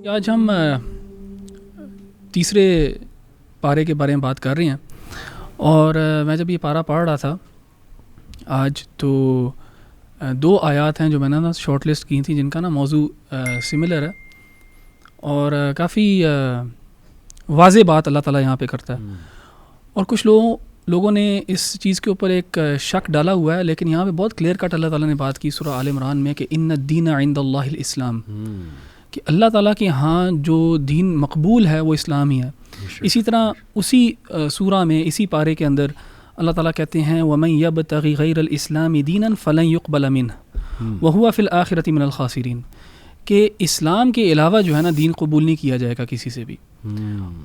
آج ہم تیسرے پارے کے بارے میں بات کر رہے ہیں، اور میں جب یہ پارہ پڑھ رہا تھا آج تو دو آیات ہیں جو میں نے نا شارٹ لسٹ کی تھیں، جن کا نا موضوع سملر ہے اور کافی واضح بات اللہ تعالیٰ یہاں پہ کرتا ہے. اور کچھ لوگوں نے اس چیز کے اوپر ایک شک ڈالا ہوا ہے، لیکن یہاں پہ بہت کلیئر کٹ اللہ تعالیٰ نے بات کی سورہ آل عمران میں کہ ان الدین عند اللہ الاسلام، کہ اللہ تعالیٰ کے ہاں جو دین مقبول ہے وہ اسلام ہی ہے. اسی طرح اسی سورہ میں اسی پارے کے اندر اللہ تعالیٰ کہتے ہیں وَمَن يَبْتَغِ غَيْرَ الْإِسْلَامِ دِينًا فَلَن يُقْبَلَ مِنْهُ وَهُوَ فِي الْآخِرَةِ مِنَ الْخَاسِرِينَ، کہ اسلام کے علاوہ جو ہے نا دین قبول نہیں کیا جائے گا کسی سے بھی،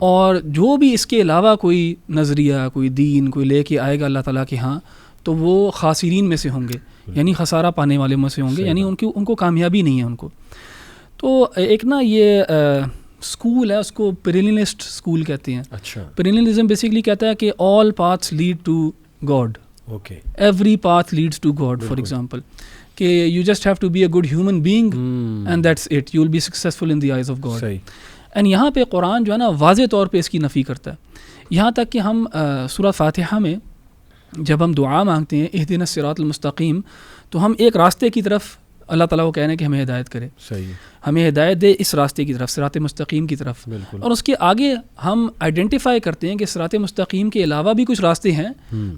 اور جو بھی اس کے علاوہ کوئی نظریہ کوئی دین کوئی لے کے آئے گا اللہ تعالیٰ کے ہاں تو وہ خاسرین میں سے ہوں گے، یعنی خسارہ پانے والے میں سے ہوں گے، یعنی ان کو کامیابی نہیں ہے ان کو. تو ایک نا یہ اسکول ہے، اس کو پیرینلسٹ اسکول کہتے ہیں. اچھا، پیرینلزم بیسیکلی کہتا ہے کہ all paths lead to God, okay, every path leads to God. For example کہ you just have to be a good human being and that's it, you will be successful in the eyes of God. And یہاں پہ قرآن جو ہے نا واضح طور پہ اس کی نفی کرتا ہے، یہاں تک کہ ہم سورہ فاتحہ میں جب ہم دعا مانگتے ہیں اہدنا الصراط المستقیم، تو ہم ایک راستے کی طرف اللہ تعالیٰ کو کہہ رہے ہیں کہ ہمیں ہدایت کرے، صحیح، ہمیں ہدایت دے اس راستے کی طرف، صراط مستقیم کی طرف. اور اس کے آگے ہم آئیڈینٹیفائی کرتے ہیں کہ صراط مستقیم کے علاوہ بھی کچھ راستے ہیں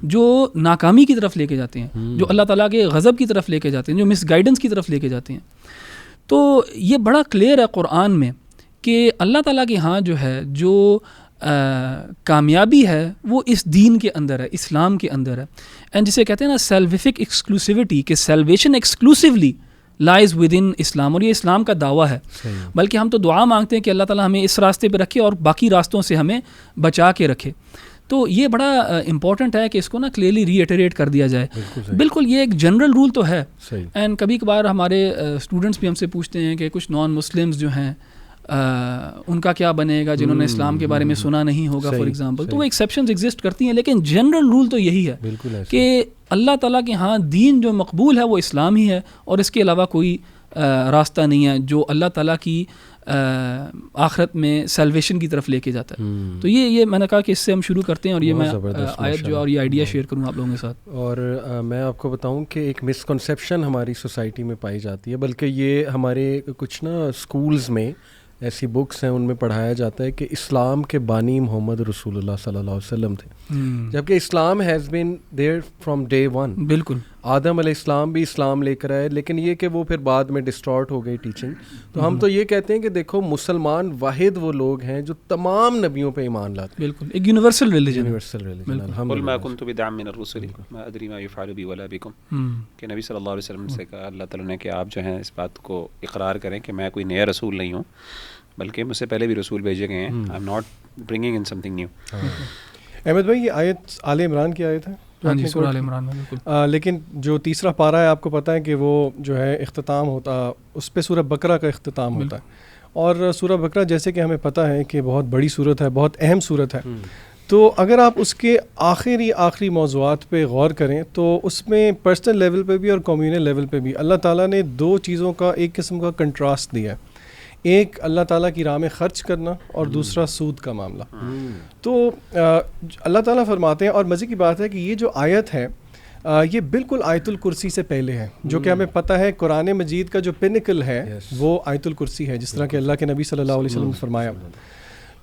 جو ناکامی کی طرف لے کے جاتے ہیں، جو اللہ تعالیٰ کے غضب کی طرف لے کے جاتے ہیں، جو مس گائیڈنس کی طرف لے کے جاتے ہیں. تو یہ بڑا کلیئر ہے قرآن میں کہ اللہ تعالیٰ کے ہاں جو ہے جو کامیابی ہے وہ اس دین کے اندر ہے، اسلام کے اندر ہے. اینڈ جسے کہتے ہیں نا سیلویفک ایکسکلوسیوٹی، کہ salvation exclusively lies with in Islam, اور یہ اسلام کا دعویٰ ہے. بلکہ ہم تو دعا مانگتے ہیں کہ اللہ تعالیٰ ہمیں اس راستے پہ رکھے اور باقی راستوں سے ہمیں بچا کے رکھے. تو یہ بڑا امپورٹنٹ ہے کہ اس کو نا کلیئرلی ری ایٹریٹ کر دیا جائے. بالکل یہ ایک جنرل رول تو ہے. اینڈ کبھی کبھار ہمارے اسٹوڈنٹس بھی ہم سے پوچھتے ہیں کہ کچھ نان مسلمز جو ہیں ان کا کیا بنے گا جنہوں نے اسلام کے بارے میں سنا نہیں ہوگا فار ایگزامپل. تو وہ ایکسیپشنز ایگزسٹ کرتی ہیں، لیکن جنرل رول تو یہی ہے کہ اللہ تعالیٰ کے ہاں دین جو مقبول ہے وہ اسلام ہی ہے، اور اس کے علاوہ کوئی راستہ نہیں ہے جو اللہ تعالیٰ کی آخرت میں سیلویشن کی طرف لے کے جاتا ہے. تو یہ میں نے کہا کہ اس سے ہم شروع کرتے ہیں، اور یہ میں آیت جو اور یہ آئیڈیا شیئر کروں آپ لوگوں کے ساتھ. اور میں آپ کو بتاؤں کہ ایک مسکنسیپشن ہماری سوسائٹی میں پائی جاتی ہے، بلکہ یہ ہمارے کچھ نا اسکولز میں ایسی بکس ہیں ان میں پڑھایا جاتا ہے کہ اسلام کے بانی محمد رسول اللہ صلی اللہ علیہ وسلم تھے، جبکہ Islam has been there from day one. بالکل، آدم علیہ السلام بھی اسلام لے کر آئے، لیکن یہ کہ وہ پھر بعد میں ڈسٹارٹ ہو گئی ٹیچنگ. تو ہم تو یہ کہتے ہیں کہ دیکھو مسلمان واحد وہ لوگ ہیں جو تمام نبیوں پہ ایمان لاتے ہیں. بالکل ایک یونیورسل ریلیجن. قل ما كنت بدعا من الرسل ما ادري ما يفعل بي ولا بكم، کہ نبی صلی اللہ علیہ وسلم سے کہا اللہ تعالیٰ نے کہ آپ جو ہیں اس بات کو اقرار کریں کہ میں کوئی نیا رسول نہیں ہوں، بلکہ مجھ سے پہلے بھی رسول بھیجے گئے ہیں. I am not bringing in something new. Ahmed بھائی یہ آیت آل عمران کی آیت ہے. ہاں جی، سورہ آل عمران میں بالکل. لیکن جو تیسرا پارہ ہے آپ کو پتہ ہے کہ وہ جو ہے اختتام ہوتا اس پہ سورہ بقرہ کا اختتام ہوتا ہے. اور سورہ بقرہ جیسے کہ ہمیں پتہ ہے کہ بہت بڑی سورت ہے، بہت اہم سورت ہے. تو اگر آپ اس کے آخری موضوعات پہ غور کریں تو اس میں پرسنل لیول پہ بھی اور کمیونل لیول پہ بھی اللہ تعالیٰ نے دو چیزوں کا ایک قسم کا کنٹراسٹ دیا ہے. ایک اللہ تعالیٰ کی راہ میں خرچ کرنا اور دوسرا سود کا معاملہ. تو اللہ تعالیٰ فرماتے ہیں، اور مزے کی بات ہے کہ یہ جو آیت ہے یہ بالکل آیت الکرسی سے پہلے ہے، جو کہ ہمیں پتہ ہے قرآن مجید کا جو پینیکل ہے وہ آیت الکرسی ہے، جس طرح کہ اللہ کے نبی صلی اللہ علیہ وسلم نے فرمایا.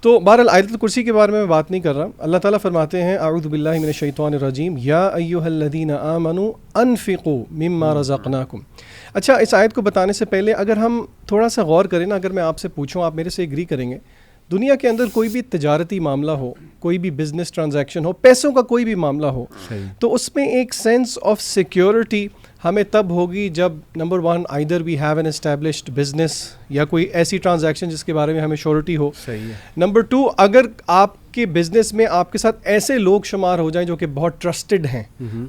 تو بہرحال آیت الکرسی کے بارے میں بات نہیں کر رہا. اللہ تعالیٰ فرماتے ہیں اعوذ باللہ من الشیطان الرجیم یا ایھا الذین آمنوا انفقوا مما رزقناکم. اچھا، اس آیت کو بتانے سے پہلے اگر ہم تھوڑا سا غور کریں نا، اگر میں آپ سے پوچھوں آپ میرے سے ایگری کریں گے، دنیا کے اندر کوئی بھی تجارتی معاملہ ہو، کوئی بھی بزنس ٹرانزیکشن ہو، پیسوں کا کوئی بھی معاملہ ہو، تو اس میں ایک سینس آف سیکیورٹی ہمیں تب ہوگی جب number one either we have an established business یا کوئی ایسی ٹرانزیکشن جس کے بارے میں ہمیں شیورٹی ہو. نمبر ٹو، اگر آپ کے بزنس میں آپ کے ساتھ ایسے لوگ شمار ہو جائیں جو کہ بہت ٹرسٹڈ ہیں،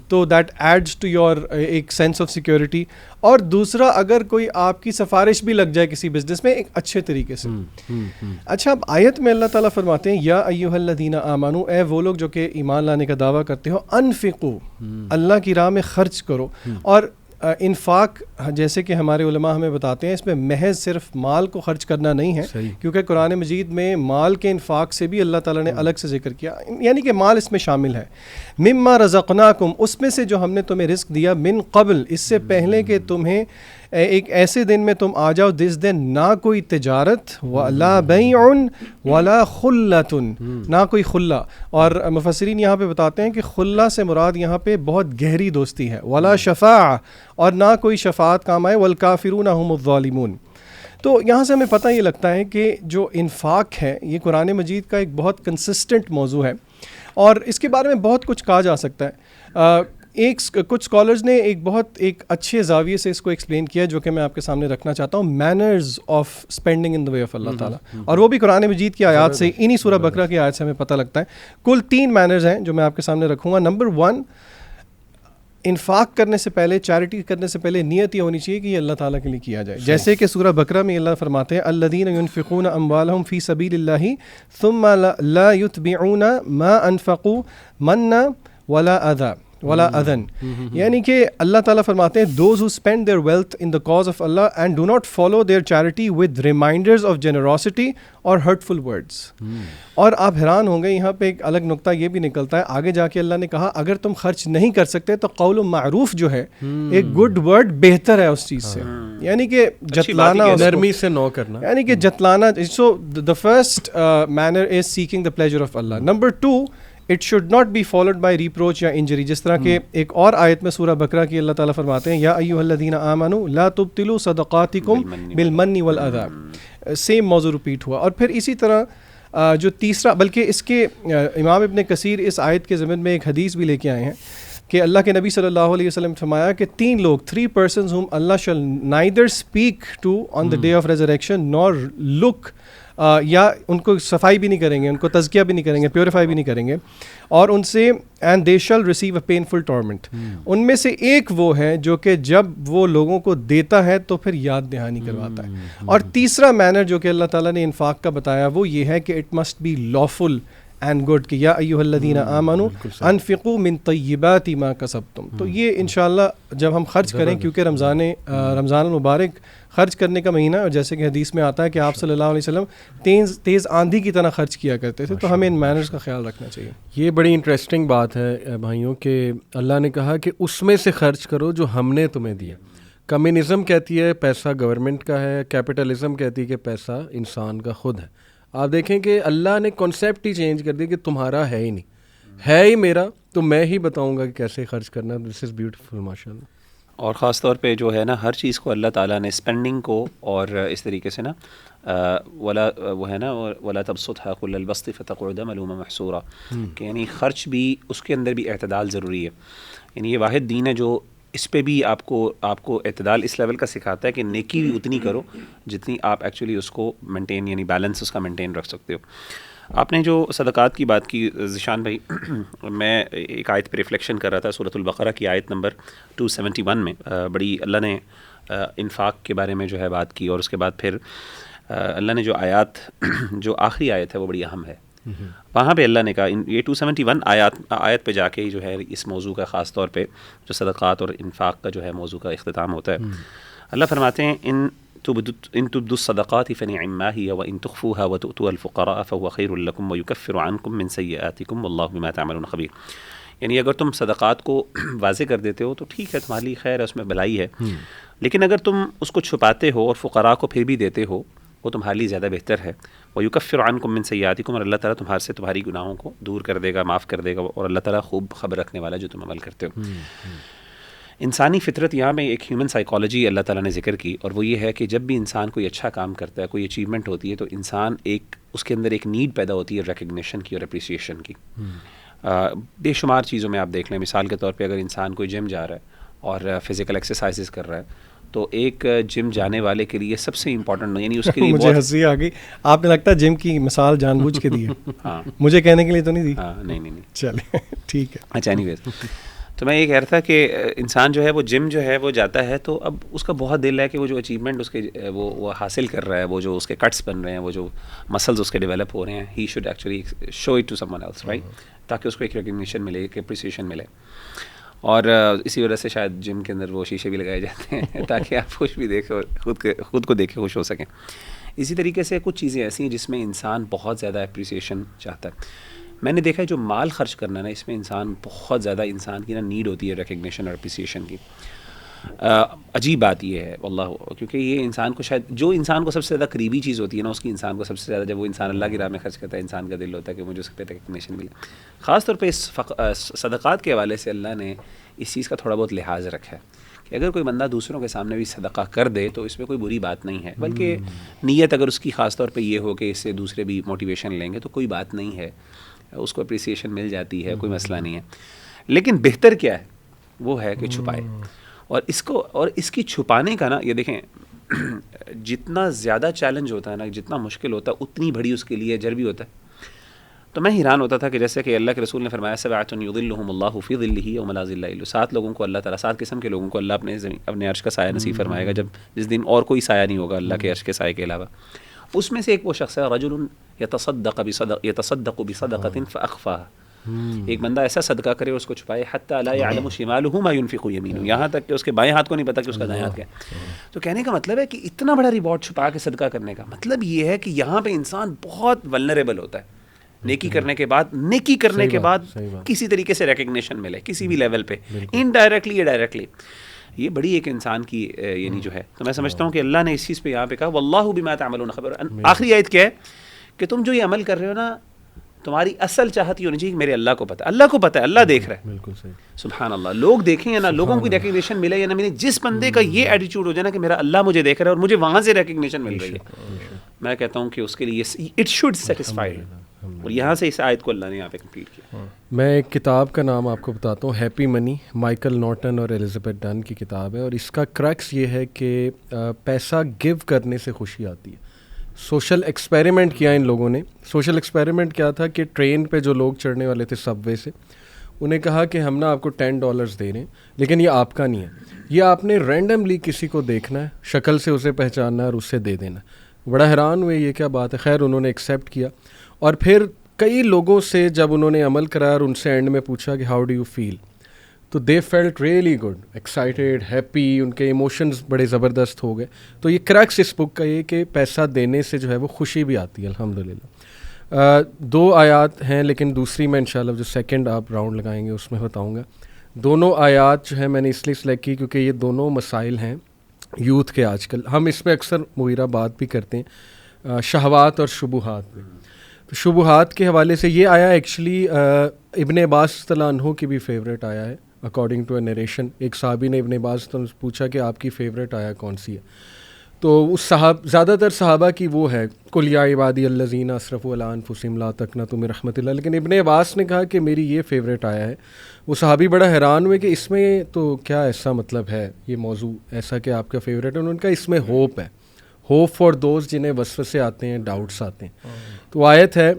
تو دیٹ ایڈز ٹو یور ایک سینس آف سیکیورٹی. اور دوسرا، اگر کوئی آپ کی سفارش بھی لگ جائے کسی بزنس میں ایک اچھے طریقے سے. اچھا، اب آیت میں اللہ تعالیٰ فرماتے ہیں یا ایھا الذین آمنوا، اے وہ لوگ جو کہ ایمان لانے کا دعویٰ کرتے ہو، انفقوا، اللہ کی راہ میں خرچ کرو. اور انفاق جیسے کہ ہمارے علماء ہمیں بتاتے ہیں اس میں محض صرف مال کو خرچ کرنا نہیں ہے, کیونکہ قرآن مجید میں مال کے انفاق سے بھی اللہ تعالیٰ نے الگ سے ذکر کیا, یعنی کہ مال اس میں شامل ہے. مما رزقناکم, اس میں سے جو ہم نے تمہیں رزق دیا, من قبل, اس سے پہلے کہ تمہیں ایک ایسے دن میں تم آ جاؤ جس دن نہ کوئی تجارت ولا بیع ولا خلۃ, نہ کوئی خلہ. اور مفسرین یہاں پہ بتاتے ہیں کہ خلہ سے مراد یہاں پہ بہت گہری دوستی ہے, ولا شفاعہ, اور نہ کوئی شفاعت کام آئے, والکافرون هم الظالمون. تو یہاں سے ہمیں پتہ یہ لگتا ہے کہ جو انفاق ہے یہ قرآن مجید کا ایک بہت کنسسٹنٹ موضوع ہے, اور اس کے بارے میں بہت کچھ کہا جا سکتا ہے. کچھ اسکالرز نے ایک اچھے زاویے سے اس کو ایکسپلین کیا جو کہ میں آپ کے سامنے رکھنا چاہتا ہوں, manners of spending in the way of Allah تعالیٰ, اور وہ بھی قرآن مجید کی آیات سے, انہی سورہ بقرہ کی آیات سے ہمیں پتہ لگتا ہے. کل 3 مینرز ہیں جو میں آپ کے سامنے رکھوں گا. نمبر 1, انفاق کرنے سے پہلے, چیریٹی کرنے سے پہلے نیت یہ ہونی چاہیے کہ یہ اللہ تعالیٰ کے لیے کیا جائے, جیسے کہ سورہ بقرہ میں اللہ فرماتے ہیں الذین ينفقون اموالهم فی سبیل اللہ ثم لا یتبعون ما انفقوا منا ولا اذى ولا اذن, یعنی کہ اللہ تعالیٰ فرماتے ہیں those who spend their wealth in the cause of Allah and do not follow their charity with reminders of generosity or hurtful words. اور آپ حیران ہوں گے, یہاں پہ ایک الگ نقطہ یہ بھی نکلتا ہے, آگے جا کے اللہ نے کہا اگر تم خرچ نہیں کر سکتے تو قول معروف جو ہے, ایک گڈ ورڈ بہتر ہے اس چیز سے, یعنی کہ جتلانا, نرمی سے نو کرنا, یعنی کہ جتلانا. So the first manner is seeking the pleasure of Allah. Number 2, it should not be followed by reproach یا injury, جس طرح کہ ایک اور آیت میں سورہ بقرہ کی اللہ تعالیٰ فرماتے ہیں یا ایھا الذین آمنوا لا تبطلوا صدقاتکم بالمن والاذی, سیم موضوع ریپیٹ ہوا. اور پھر اسی طرح جو تیسرا, بلکہ اس کے امام ابن کثیر اس آیت کے ضمن میں ایک حدیث بھی لے کے آئے ہیں کہ اللہ کے نبی صلی اللہ علیہ وسلم فرمایا کہ 3 لوگ, 3 persons whom Allah shall neither speak to on the day of resurrection nor look, یا ان کو صفائی بھی نہیں کریں گے, ان کو تزکیہ بھی نہیں کریں گے, پیوریفائی بھی نہیں کریں گے, اور ان سے اینڈ دے شل ریسیو اے پینفل ٹارمنٹ. ان میں سے ایک وہ ہے جو کہ جب وہ لوگوں کو دیتا ہے تو پھر یاد دہانی کرواتا ہے. اور تیسرا مینر جو کہ اللہ تعالیٰ نے انفاق کا بتایا وہ یہ ہے کہ it must be lawful and good, کہ یا ایھا الذین آمنوا انفقوا من طیبات ما کسبتم. تو یہ انشاءاللہ جب ہم خرچ کریں, کیونکہ رمضان المبارک خرچ کرنے کا مہینہ, اور جیسے کہ حدیث میں آتا ہے کہ آپ صلی اللہ علیہ وسلم تیز آندھی کی طرح خرچ کیا کرتے تھے, تو ہمیں ان مینرز کا خیال رکھنا چاہیے. یہ بڑی انٹرسٹنگ بات ہے بھائیوں کہ اللہ نے کہا کہ اس میں سے خرچ کرو جو ہم نے تمہیں دیا. کمیونزم کہتی ہے پیسہ گورنمنٹ کا ہے, کیپٹلزم کہتی ہے کہ پیسہ انسان کا خود ہے. آپ دیکھیں کہ اللہ نے کانسیپٹ ہی چینج کر دیا کہ تمہارا ہے ہی نہیں, ہے ہی میرا, تو میں ہی بتاؤں گا کہ کیسے خرچ کرنا. دس از بیوٹیفل ماشاء اللہ. اور خاص طور پہ جو ہے نا ہر چیز کو اللہ تعالیٰ نے اسپینڈنگ کو اور اس طریقے سے نا ولا تبسطها كل البسط فتقعد ملوما محسورا, کہ یعنی خرچ بھی اس کے اندر بھی اعتدال ضروری ہے. یعنی یہ واحد دین ہے جو اس پہ بھی آپ کو اعتدال اس لیول کا سکھاتا ہے کہ نیکی بھی اتنی کرو جتنی آپ ایکچولی اس کو مینٹین, یعنی بیلنس اس کا مینٹین رکھ سکتے ہو. آپ نے جو صدقات کی بات کی ذیشان بھائی, میں ایک آیت پہ ریفلیکشن کر رہا تھا, سورۃ البقرہ کی آیت نمبر 271 میں بڑی اللہ نے انفاق کے بارے میں جو ہے بات کی, اور اس کے بعد پھر اللہ نے جو آیات, جو آخری آیت ہے وہ بڑی اہم ہے. وہاں پہ اللہ نے کہا, یہ 271 آیت پہ جا کے ہی جو ہے اس موضوع کا خاص طور پہ جو صدقات اور انفاق کا جو ہے موضوع کا اختتام ہوتا ہے. اللہ فرماتے ہیں ان تبدوا الصدقات فنعما هي وان تخفوها وتؤتوا الفقراء فهو خير لكم ويكفر عنكم من سيئاتكم والله بما تعملون خبير. یعنی اگر تم صدقات کو واضح کر دیتے ہو تو ٹھیک ہے, تمہاری خیر ہے, اس میں بھلائی ہے, لیکن اگر تم اس کو چھپاتے ہو اور فقراء کو پھر بھی دیتے ہو وہ تمہارے لیے زیادہ بہتر ہے. وَيُكَفِّرُ عَنْكُم مِّن سَيِّئَاتِكُم, اور اللہ تعالیٰ تمہارے سے تمہاری گناہوں کو دور کر دے گا, معاف کر دے گا, اور اللہ تعالیٰ خوب خبر رکھنے والا جو تم عمل کرتے ہو. انسانی فطرت, یہاں میں ایک ہیومن سائیکالوجی اللہ تعالیٰ نے ذکر کی, اور وہ یہ ہے کہ جب بھی انسان کوئی اچھا کام کرتا ہے, کوئی اچیومنٹ ہوتی ہے, تو انسان اس کے اندر ایک نیڈ پیدا ہوتی ہے ریکگنیشن کی اور اپریسیشن کی. بے شمار چیزوں میں آپ دیکھ لیں, مثال کے طور پہ اگر انسان کوئی جم جا رہا ہے اور فزیکل ایکسرسائزز کر رہا ہے, تو ایک جم جانے والے کے لیے سب سے امپورٹنٹ, یعنی اس کے لیے مجھے ہنسی آ گئی, آپ نے لگتا ہے جم کی مثال جان بوجھ کے دی ہے. ہاں, مجھے کہنے کے لیے تو نہیں دی. ہاں نہیں چلے ٹھیک ہے. اچھا اینی ویز, تو میں یہ کہہ رہا تھا کہ انسان جو ہے وہ جم جو ہے وہ جاتا ہے, تو اب اس کا بہت دل ہے کہ وہ جو اچیومنٹ اس کے وہ حاصل کر رہا ہے, وہ جو اس کے کٹس بن رہے ہیں, وہ جو مسلز اس کے ڈیولپ ہو رہے ہیں, he should actually show it to someone else, right, تاکہ اس کو ایک ریکگنیشن ملے, ایک اپریسیشن ملے. اور اسی وجہ سے شاید جم کے اندر وہ شیشے بھی لگائے جاتے ہیں تاکہ آپ خوش بھی دیکھیں اور خود کو دیکھ کے خوش ہو سکیں. اسی طریقے سے کچھ چیزیں ایسی ہیں جس میں انسان بہت زیادہ اپریسیشن چاہتا ہے. میں نے دیکھا ہے جو مال خرچ کرنا ہے نا اس میں انسان بہت زیادہ انسان کی نا نیڈ ہوتی ہے ریکگنیشن اور اپریسیشن کی. عجیب بات یہ ہے واللہ, کیونکہ یہ انسان کو شاید جو انسان کو سب سے زیادہ قریبی چیز ہوتی ہے نا اس کی انسان کو سب سے زیادہ جب وہ انسان اللہ کی راہ میں خرچ کرتا ہے انسان کا دل ہوتا ہے کہ مجھے اس پہ ریکگنیشن ملے. خاص طور پہ اس صدقات کے حوالے سے اللہ نے اس چیز کا تھوڑا بہت لحاظ رکھا ہے کہ اگر کوئی بندہ دوسروں کے سامنے بھی صدقہ کر دے تو اس میں کوئی بری بات نہیں ہے, بلکہ نیت اگر اس کی خاص طور پہ یہ ہو کہ اس سے دوسرے بھی موٹیویشن لیں گے تو کوئی بات نہیں ہے, اس کو اپریسیشن مل جاتی ہے, کوئی مسئلہ نہیں ہے. لیکن بہتر کیا ہے وہ ہے کہ چھپائے, اور اس کی چھپانے کا نا یہ دیکھیں جتنا زیادہ چیلنج ہوتا ہے نا, جتنا مشکل ہوتا ہے اتنی بڑی اس کے لیے اجر بھی ہوتا ہے. تو میں حیران ہوتا تھا کہ جیسے کہ اللہ کے رسول نے فرمایا سبعۃ یظلھم اللہ فی ظلہ یوم لا ظل الا, 7 لوگوں کو اللہ تعالیٰ 7 قسم کے لوگوں کو اللہ اپنے عرش کا سایہ نصیب فرمائے گا جس دن اور کوئی سایہ نہیں ہوگا اللہ کے عرش کے سائے کے علاوہ. اس میں سے ایک وہ شخص ہے رجل یتصدق بصدقۃ فاخفاها, ایک بندہ ایسا صدقہ کرے اور اس کو چھپائے حتی لا یعلم شمالہ ما ينفق یمینہ, یہاں تک کہ اس کے بائیں ہاتھ کو نہیں پتا کہ اس کا دائیں ہاتھ کیا ہے. تو کہنے کا مطلب ہے کہ اتنا بڑا ریوارڈ چھپا کے صدقہ کرنے کا مطلب یہ ہے کہ یہاں پہ انسان بہت ولنریبل ہوتا ہے. نیکی کرنے کے بعد کسی طریقے سے ریکگنیشن ملے کسی بھی لیول پہ, انڈائریکٹلی یا ڈائریکٹلی, یہ بڑی ایک انسان کی یعنی جو ہے. تو میں سمجھتا ہوں کہ اللہ نے اس چیز پہ یہاں پہ کہا واللہ بما تعملون خبیر. آخری آیت کیا ہے کہ تم جو یہ عمل کر رہے ہو نا تمہاری اصل چاہت یہ ہونی چاہیے کہ میرے اللہ کو پتہ ہے, اللہ دیکھ رہا ہے. بالکل صحیح, سبحان اللہ. لوگ دیکھیں یا نہ, لوگوں کو ریکگنیشن ملے یا نہ ملے, جس بندے کا یہ ایٹیٹیوڈ ہو جائے نا کہ میرا اللہ مجھے دیکھ رہا ہے اور مجھے وہاں سے ریکگنیشن مل رہی ہے, میں کہتا ہوں کہ اس کے لیے اٹ شوڈ سیٹسفائی. اور یہاں سے اس آیت کو اللہ نے یہاں پہ کمپلیٹ کیا. میں ایک کتاب کا نام آپ کو بتاتا ہوں, ہیپی منی, مائیکل نارٹن اور ایلزابتھ ڈن کی کتاب ہے, اور اس کا کریکس یہ ہے کہ پیسہ گیو کرنے سے خوشی آتی ہے. سوشل ایکسپیریمنٹ کیا ان لوگوں نے. سوشل ایکسپیریمنٹ کیا تھا کہ ٹرین پہ جو لوگ چڑھنے والے تھے سب وے سے, انہیں کہا کہ ہم نا آپ کو $10 دے رہے ہیں لیکن یہ آپ کا نہیں ہے, یہ آپ نے رینڈملی کسی کو دیکھنا ہے, شکل سے اسے پہچاننا ہے اور اسے دے دینا. بڑا حیران ہوئے یہ کیا بات ہے. خیر انہوں نے ایکسیپٹ کیا, اور پھر کئی لوگوں سے جب انہوں نے عمل کرایا اور ان سے اینڈ میں پوچھا کہ ہاؤ ڈو یو فیل, تو they felt really good, excited, happy, ان کے ایموشنز بڑے زبردست ہو گئے. تو یہ کریکس اس بک کا یہ کہ پیسہ دینے سے جو ہے وہ خوشی بھی آتی ہے الحمدللہ. 2 آیات ہیں لیکن دوسری میں انشاءاللہ جو سیکنڈ آپ راؤنڈ لگائیں گے اس میں بتاؤں گا. دونوں آیات جو ہے میں نے اس لیے سلیکٹ کی کیونکہ یہ دونوں مسائل ہیں یوتھ کے. آج کل ہم اس پہ اکثر مغیرہ بات بھی کرتے ہیں, شہوات اور شبہات میں. تو شبہات کے حوالے سے یہ آیا ایکچولی ابن عباس رضی اللہ عنہ کی بھی فیوریٹ آیا ہے اکارڈنگ ٹو اے نریشن. ایک صحابی نے ابن عباس سے پوچھا کہ آپ کی فیوریٹ آیا کون سی ہے, تو اس زیادہ تر صحابہ کی وہ ہے قل یا عبادی الذین اسرفوا علی انفسہم لا تقنطوا من رحمۃ اللہ, لیکن ابن عباس نے کہا کہ میری یہ فیوریٹ آیا ہے. وہ صحابی بڑا حیران ہوئے کہ اس میں تو کیا ایسا مطلب ہے یہ موضوع ایسا کہ آپ کا فیوریٹ ہے. انہوں نے کہا اس میں ہوپ ہے, ہوپ فار دوز جنہیں وسوسے آتے ہیں, ڈاؤٹس آتے ہیں. تو آیت ہے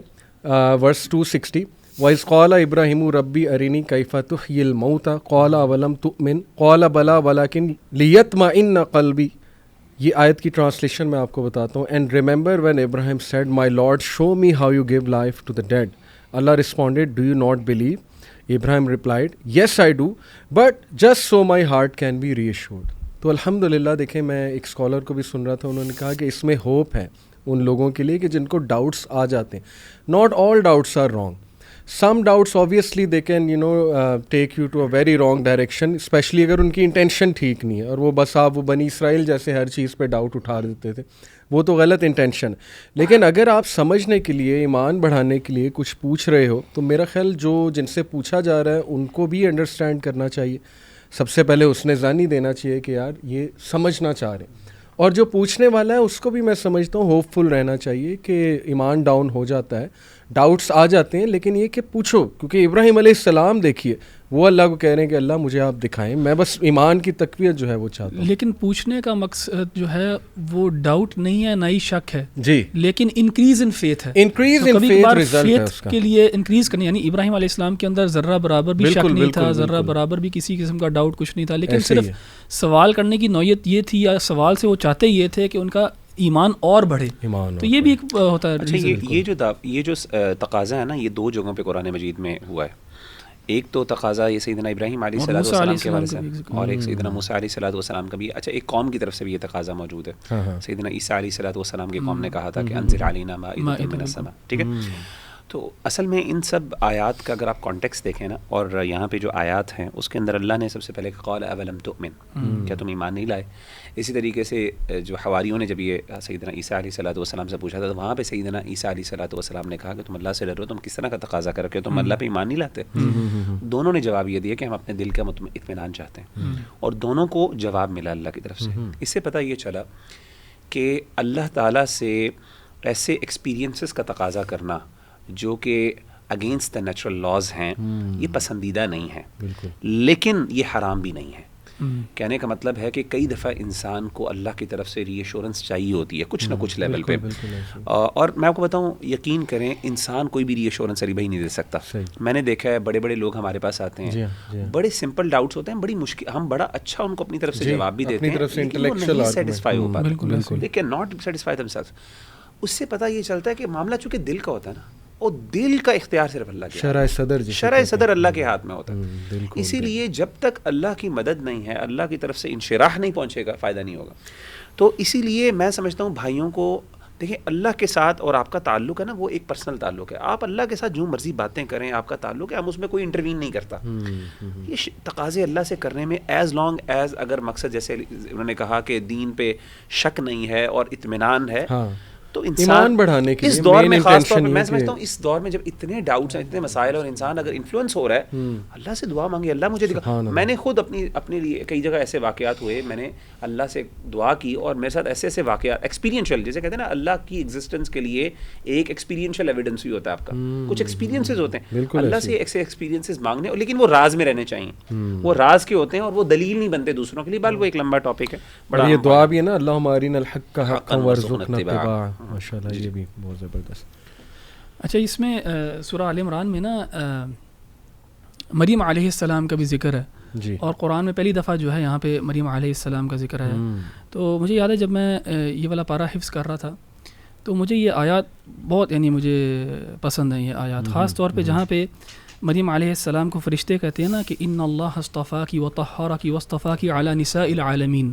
ورس 260, وَإِذْ قَالَ إِبْرَاهِيمُ رَبِّ أَرِنِي كَيْفَ تُحْيِي الْمَوْتَى قَالَ أَوَلَمْ تُؤْمِنْ قَالَ بَلَى وَلَكِنْ لِيَطْمَئِنَّ قَلْبِي. یہ آیت کی ٹرانسلیشن میں آپ کو بتاتا ہوں. And remember when Ibrahim said my lord show me how you gave life to the dead. Allah responded do you not believe. Ibrahim replied yes I do but just so my heart can be reassured. تو الحمدللہ دیکھیں, میں ایک scholar کو بھی سن رہا تھا, انہوں نے کہا کہ اس میں ہوپ ہے ان لوگوں کے لیے کہ جن کو ڈاؤٹس آ جاتے ہیں. Not all doubts are wrong. Some doubts obviously they can take you to a very wrong direction, especially اگر ان کی انٹینشن ٹھیک نہیں ہے, اور وہ بس آپ وہ بنی اسرائیل جیسے ہر چیز پہ ڈاؤٹ اٹھا دیتے تھے, وہ تو غلط انٹینشن. لیکن اگر آپ سمجھنے کے لیے, ایمان بڑھانے کے لیے کچھ پوچھ رہے ہو تو میرا خیال جن سے پوچھا جا رہا ہے ان کو بھی انڈرسٹینڈ کرنا چاہیے. سب سے پہلے اس نے ذہنی دینا چاہیے کہ یار یہ سمجھنا چاہ رہے ہیں, اور جو پوچھنے والا ہے اس کو بھی میں سمجھتا ہوں ہوپ فل رہنا چاہیے کہ ایمان ڈاؤن ہو جاتا ہے, ڈاؤٹس آ جاتے ہیں, لیکن یہ کہ پوچھو, کیونکہ ابراہیم علیہ السلام دیکھیے وہ اللہ کو کہہ رہے ہیں کہ اللہ مجھے آپ دکھائیں, میں بس ایمان کی تقویت جو ہے وہ چاہتا ہوں. لیکن پوچھنے کا مقصد جو ہے وہ ڈاؤٹ نہیں ہے, نہ ہی شک ہے جی, لیکن انکریز ان فیتھ ہے. انکریز ان فیتھ رزلٹ ہے اس کا. کے لیے انکریز کرنے, یعنی ابراہیم علیہ السلام کے اندر ذرہ برابر بھی شک نہیں تھا, ذرہ برابر بھی کسی قسم کا ڈاؤٹ کچھ نہیں تھا, لیکن صرف سوال کرنے کی نوعیت یہ تھی, یا سوال سے وہ چاہتے یہ تھے کہ ان کا ایمان اور بڑھے. تو یہ بھی ایک ہوتا ہے. اچھا, یہ جو تقاضا ہے نا, یہ 2 جگہوں پہ قرآن مجید میں ہوا ہے. ایک تو تقاضا یہ سیدنا ابراہیم علیہ السلام کے بارے سے اور ایک سیدنا موسیٰ علیہ السلام کا بھی. اچھا ایک قوم کی طرف سے بھی یہ تقاضا موجود ہے. سیدنا عیسیٰ علیہ السلام کی قوم نے کہا تھا کہ انزل علینا مائدۃ من السماء. ٹھیک ہے. تو اصل میں ان سب آیات کا اگر آپ کانٹیکس دیکھیں نا, اور یہاں پہ جو آیات ہیں اس کے اندر اللہ نے سب سے پہلے قال اولم تؤمن, کیا تم ایمان نہیں لائے. اسی طریقے سے جو حواریوں نے جب یہ سیدنا عیسیٰ علیہ السلام سے پوچھا تھا تو وہاں پہ سیدنا عیسیٰ علیہ السلام نے کہا کہ تم اللہ سے ڈرو, تم کس طرح کا تقاضا کر کے تم اللہ پہ ایمان نہیں لاتے. دونوں نے جواب یہ دیا کہ ہم اپنے دل کا اطمینان چاہتے ہیں, اور دونوں کو جواب ملا اللہ کی طرف سے. اس سے پتہ یہ چلا کہ اللہ تعالیٰ سے ایسے ایکسپیرینسز کا تقاضا کرنا جو کہ اگینسٹ دا نیچرل لاز ہیں, یہ پسندیدہ نہیں ہے, لیکن یہ حرام بھی نہیں ہے. کہنے کا مطلب ہے کہ کئی دفعہ انسان کو اللہ کی طرف سے ری ایشورنس چاہیے ہوتی ہے کچھ نہ کچھ لیول پہ, اور میں آپ کو بتاؤں یقین کریں انسان کوئی بھی ری ایشورنس علی بھائی نہیں دے سکتا. میں نے دیکھا ہے بڑے بڑے لوگ ہمارے پاس آتے ہیں, بڑے سمپل ڈاؤٹس ہوتے ہیں, بڑی مشکل, ہم بڑا اچھا ان کو اپنی طرف سے جواب بھی دیتے ہیں, لیکن سیٹسفائی ہو پاتے, they can not satisfy themself. اس سے پتہ یہ چلتا ہے کہ معاملہ چونکہ دل کا ہوتا ہے نا, اور دل کا اختیار صرف اللہ کے شرع صدر اللہ کے ہاتھ میں ہوتا ہے. اسی لیے جب تک اللہ کی مدد نہیں ہے, اللہ کی طرف سے انشراح نہیں پہنچے گا, فائدہ نہیں ہوگا. تو اسی لیے میں سمجھتا ہوں بھائیوں کو دیکھیں, اللہ کے ساتھ اور آپ کا تعلق ہے نا وہ ایک پرسنل تعلق ہے. آپ اللہ کے ساتھ جو مرضی باتیں کریں, آپ کا تعلق ہے, ہم اس میں کوئی انٹروین نہیں کرتا. یہ تقاضے اللہ سے کرنے میں ایز لانگ ایز اگر مقصد جیسے انہوں نے کہا کہ دین پہ شک نہیں ہے اور اطمینان ہے, تو انسان بڑھانے کے اس دور میں خاص طور پہ میں سمجھتا ہوں اس دور میں جب اتنے ڈاؤٹس ہیں, اتنے مسائل, اور انسان اگر انفلوئنس ہو رہا ہے, اللہ سے دعا مانگے, اللہ مجھے دکھا. میں نے خود اپنے لیے کئی جگہ ایسے واقعات ہوئے, میں نے اللہ سے دعا کی اور میرے ساتھ ایسے ایسے واقعات ایکسپیرینشیل, جیسے کہتے ہیں نا اللہ کی ایگزسٹنس کے لیے ایک ایکسپیرینشیل ایویڈنس بھی ہوتا ہے آپ کا, کچھ ایکسپیرینسز ہوتے ہیں اللہ سے ایسے ایکسپیرینسز مانگنے, لیکن وہ راز میں رہنے چاہیے, وہ راز کے ہوتے ہیں اور وہ دلیل نہیں بنتے دوسروں کے لیے, بلکہ وہ ایک لمبا ٹاپک ہے. بڑا یہ دعا بھی ہے نا, اللہم ارنا الحق حقا وارزقنا اتباعہ, ماشاءاللہ یہ بھی بہت زبردست. اچھا اس میں سورہ آل عمران میں نا مریم علیہ السلام کا بھی ذکر ہے جی, اور قرآن میں پہلی دفعہ جو ہے یہاں پہ مریم علیہ السلام کا ذکر ہے. تو مجھے یاد ہے جب میں یہ والا پارہ حفظ کر رہا تھا تو مجھے یہ آیات بہت یعنی مجھے پسند ہیں یہ آیات, خاص طور پہ جہاں پہ مریم علیہ السلام کو فرشتے کہتے ہیں نا کہ ان اللہ اصطفاکی وطہرکی واصطفاکی علی نساء العالمین,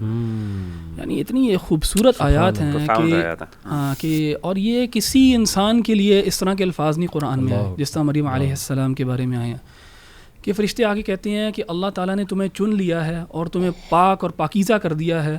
یعنی اتنی خوبصورت آیات ہیں کہ اور یہ کسی انسان کے لیے اس طرح کے الفاظ نہیں قرآن میں آئے جس طرح مریم علیہ السلام کے بارے میں آئے ہیں, کہ فرشتے آگے کہتے ہیں کہ اللہ تعالیٰ نے تمہیں چن لیا ہے اور تمہیں پاک اور پاکیزہ کر دیا ہے,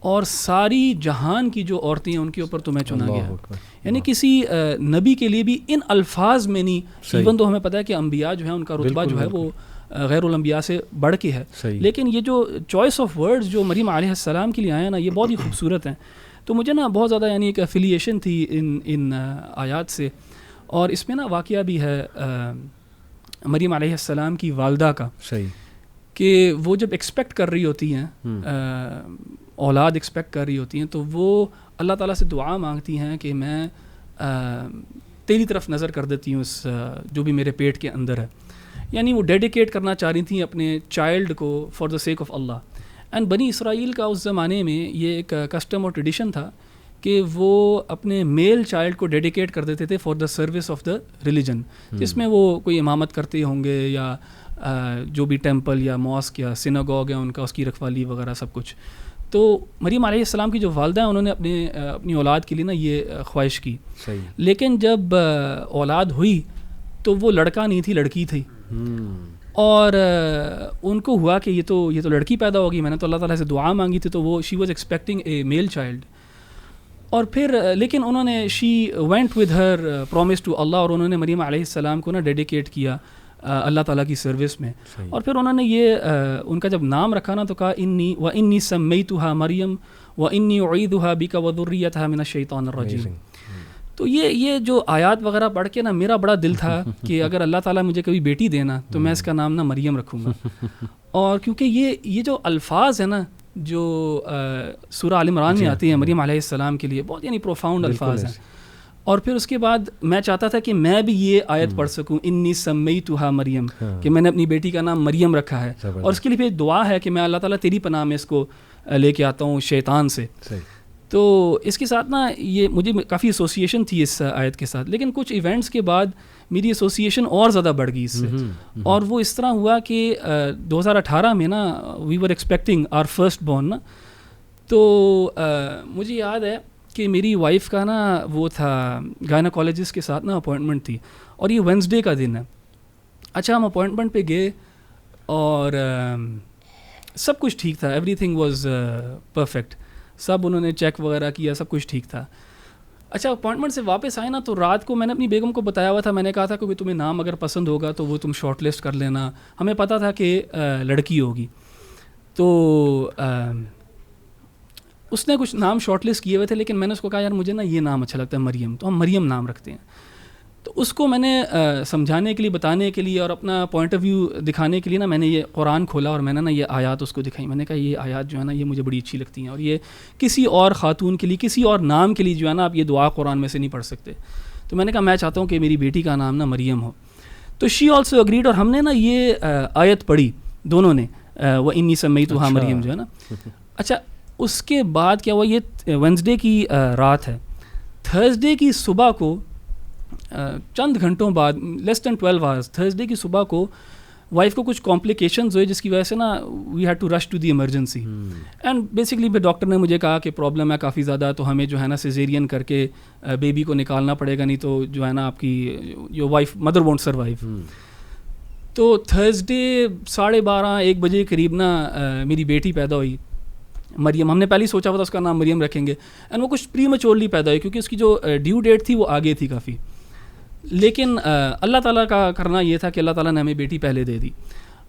اور ساری جہان کی جو عورتیں ہیں ان کے اوپر تمہیں چنا گیا ہے. یعنی کسی نبی کے لیے بھی ان الفاظ میں نہیں, ایون تو ہمیں پتہ ہے کہ انبیاء جو ہیں ان کا رتبہ جو ہے وہ غیر الانبیاء سے بڑھ کے ہے, لیکن یہ جو چوائس آف ورڈز جو مریم علیہ السلام کے لیے آئے ہیں نا یہ بہت ہی خوبصورت ہیں. تو مجھے نا بہت زیادہ یعنی ایک افیلیشن تھی ان آیات سے. اور اس میں نا واقعہ بھی ہے مریم علیہ السلام کی والدہ کا, کہ وہ جب ایکسپیکٹ کر رہی ہوتی ہیں, اولاد ایکسپیکٹ کر رہی ہوتی ہیں, تو وہ اللہ تعالیٰ سے دعا مانگتی ہیں کہ میں تیری طرف نظر کر دیتی ہوں اس جو بھی میرے پیٹ کے اندر ہے. یعنی وہ ڈیڈیکیٹ کرنا چاہ رہی تھیں اپنے چائلڈ کو for the sake of Allah. And بنی اسرائیل کا اس زمانے میں یہ ایک کسٹم اور ٹریڈیشن تھا کہ وہ اپنے میل چائلڈ کو ڈیڈیکیٹ کر دیتے تھے for the service of the religion, جس میں وہ کوئی امامت کرتے ہوں گے یا جو بھی ٹیمپل یا ماسک یا سیناگوگ ہے ان کا اس کی رکھوالی وغیرہ سب کچھ. تو مریم علیہ السلام کی جو والدہ ہیں انہوں نے اپنی اولاد کے لیے نا یہ خواہش کی, لیکن جب اولاد ہوئی تو وہ لڑکا نہیں تھی, لڑکی تھی. اور ان کو ہوا کہ یہ تو لڑکی پیدا ہوگی, میں نے تو اللہ تعالیٰ سے دعا مانگی تھی, تو وہ she was expecting a male child. اور پھر لیکن انہوں نے she went with her promise to Allah, اور انہوں نے مریم علیہ السلام کو نا ڈیڈیکیٹ کیا اللہ تعالیٰ کی سروس میں. اور پھر انہوں نے یہ ان کا جب نام رکھا نا تو کہا انی سمیتھا مریم وانی اعیدھا بک وذریتھا من الشیطان الرجیم. تو یہ جو آیات وغیرہ پڑھ کے نا میرا بڑا دل تھا کہ اگر اللہ تعالیٰ مجھے کبھی بیٹی دینا تو میں اس کا نام نا مریم رکھوں گا. اور کیونکہ یہ جو الفاظ ہیں نا جو سورہ آل عمران میں آتی ہیں مریم علیہ السلام کے لیے, بہت یعنی پروفاؤنڈ الفاظ ہیں. اور پھر اس کے بعد میں چاہتا تھا کہ میں بھی یہ آیت پڑھ سکوں, انی سمیتھا مریم, کہ میں نے اپنی بیٹی کا نام مریم رکھا ہے, اور اس کے لیے پھر دعا ہے کہ میں اللہ تعالیٰ تیری پناہ میں اس کو لے کے آتا ہوں شیطان سے. تو اس کے ساتھ نا یہ مجھے کافی ایسوسیشن تھی اس آیت کے ساتھ. لیکن کچھ ایونٹس کے بعد میری ایسوسیشن اور زیادہ بڑھ گئی اس سے. اور وہ اس طرح ہوا کہ 2018 میں نا وی ور ایکسپیکٹنگ آر فرسٹ بورن نا. تو مجھے یاد ہے کہ میری وائف کا نا وہ تھا گائناکالوجسٹ کے ساتھ نا اپوائنٹمنٹ تھی, اور یہ وینسڈے کا دن ہے. اچھا ہم اپوائنٹمنٹ پہ گئے اور سب کچھ ٹھیک تھا, ایوری تھنگ واز پرفیکٹ, سب انہوں نے چیک وغیرہ کیا, سب کچھ ٹھیک تھا. اچھا اپوائنٹمنٹ سے واپس آئے نا تو رات کو میں نے اپنی بیگم کو بتایا ہوا تھا, میں نے کہا تھا کہ تمہیں نام اگر پسند ہوگا تو وہ تم شارٹ لسٹ کر لینا. ہمیں پتہ تھا کہ لڑکی ہوگی. تو اس نے کچھ نام شارٹ لسٹ کیے ہوئے تھے, لیکن میں نے اس کو کہا یار مجھے نا یہ نام اچھا لگتا ہے مریم, تو ہم مریم نام رکھتے ہیں. تو اس کو میں نے سمجھانے کے لیے, بتانے کے لیے اور اپنا پوائنٹ آف ویو دکھانے کے لیے نا میں نے یہ قرآن کھولا اور میں نے نا یہ آیات اس کو دکھائی. میں نے کہا یہ آیات جو ہے نا یہ مجھے بڑی اچھی لگتی ہیں, اور یہ کسی اور خاتون کے لیے, کسی اور نام کے لیے جو ہے نا آپ یہ دعا قرآن میں سے نہیں پڑھ سکتے. تو میں نے کہا میں چاہتا ہوں کہ میری بیٹی کا نام نا مریم ہو. تو شی آلسو اگریڈ, اور ہم نے نا یہ آیت پڑھی دونوں نے, وہ انی سمیتھا مریم جو ہے نا. اچھا اس کے بعد کیا ہوا, یہ وینسڈے کی رات ہے, تھرسڈے کی صبح کو چند گھنٹوں بعد, لیس دین 12 آورس, تھرسڈے کی صبح کو وائف کو کچھ کمپلیکیشنز ہوئے جس کی وجہ سے نا we had to rush to the emergency. And basically پھر ڈاکٹر نے مجھے کہا کہ پرابلم ہے کافی زیادہ, تو ہمیں جو ہے نا سیزیرین کر کے بیبی کو نکالنا پڑے گا, نہیں تو جو ہے نا آپ کی your wife mother won't survive. تو تھرسڈے 12:30-1 بجے قریب نا میری بیٹی پیدا ہوئی مریم. ہم نے پہلے سوچا ہوا تھا اس کا نام مریم رکھیں گے, اینڈ وہ کچھ پری میچورلی پیدا ہوئی کیونکہ اس کی جو ڈیو ڈیٹ تھی وہ آگے تھی کافی. لیکن اللہ تعالیٰ کا کرنا یہ تھا کہ اللہ تعالیٰ نے ہمیں بیٹی پہلے دے دی.